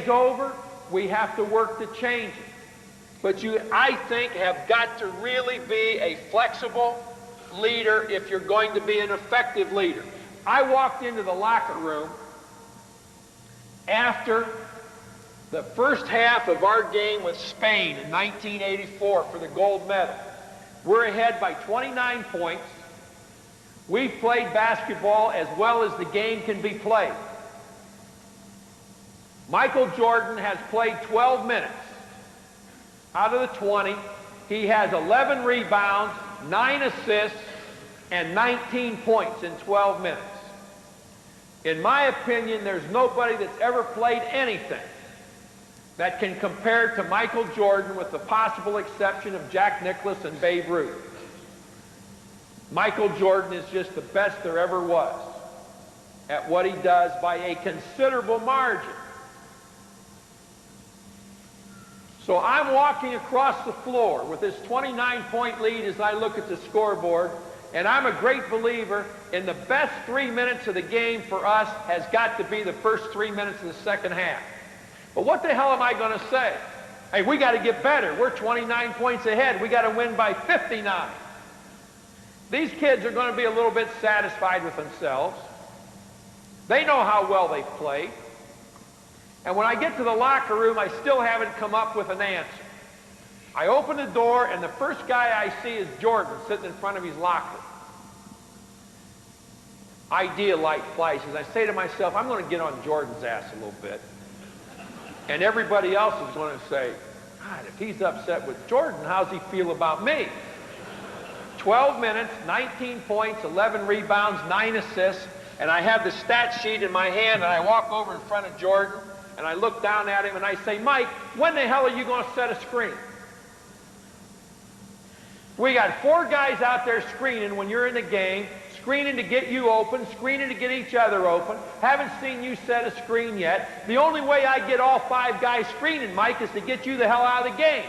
day's over, we have to work to change it. But you, I think, have got to really be a flexible leader if you're going to be an effective leader. I walked into the locker room after the first half of our game with Spain in 1984 for the gold medal. We're ahead by 29 points. We've played basketball as well as the game can be played. Michael Jordan has played 12 minutes. Out of the 20, he has 11 rebounds, 9 assists, and 19 points in 12 minutes. In my opinion, there's nobody that's ever played anything that can compare to Michael Jordan, with the possible exception of Jack Nicklaus and Babe Ruth. Michael Jordan is just the best there ever was at what he does by a considerable margin. So I'm walking across the floor with this 29-point lead as I look at the scoreboard, and I'm a great believer in the best 3 minutes of the game for us has got to be the first 3 minutes of the second half. But what the hell am I going to say? Hey, we got to get better. We're 29 points ahead. We got to win by 59. These kids are going to be a little bit satisfied with themselves. They know how well they've played. And when I get to the locker room, I still haven't come up with an answer. I open the door, and the first guy I see is Jordan sitting in front of his locker. Idea light flashes. I say to myself, I'm going to get on Jordan's ass a little bit. And everybody else is going to say, God, if he's upset with Jordan, how's he feel about me? 12 minutes, 19 points, 11 rebounds, 9 assists, and I have the stat sheet in my hand, and I walk over in front of Jordan, and I look down at him, and I say, Mike, when the hell are you going to set a screen? We got 4 guys out there screening when you're in the game, screening to get you open, screening to get each other open. Haven't seen you set a screen yet. The only way I get all 5 guys screening, Mike, is to get you the hell out of the game.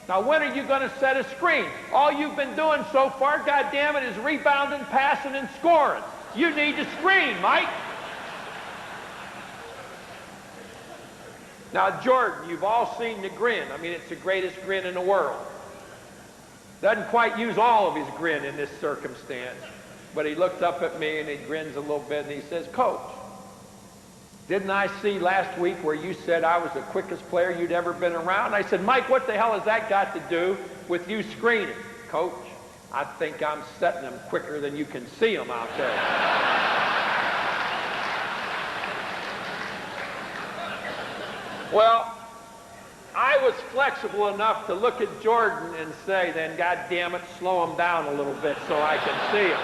Now, when are you going to set a screen? All you've been doing so far, goddammit, is rebounding, passing, and scoring. You need to screen, Mike. Now, Jordan, you've all seen the grin. I mean, it's the greatest grin in the world. Doesn't quite use all of his grin in this circumstance. But he looks up at me and he grins a little bit and he says, Coach, didn't I see last week where you said I was the quickest player you'd ever been around? I said, Mike, what the hell has that got to do with you screening? Coach, I think I'm setting them quicker than you can see them out there. Well, I was flexible enough to look at Jordan and say, then, God damn it, slow him down a little bit so I can see him.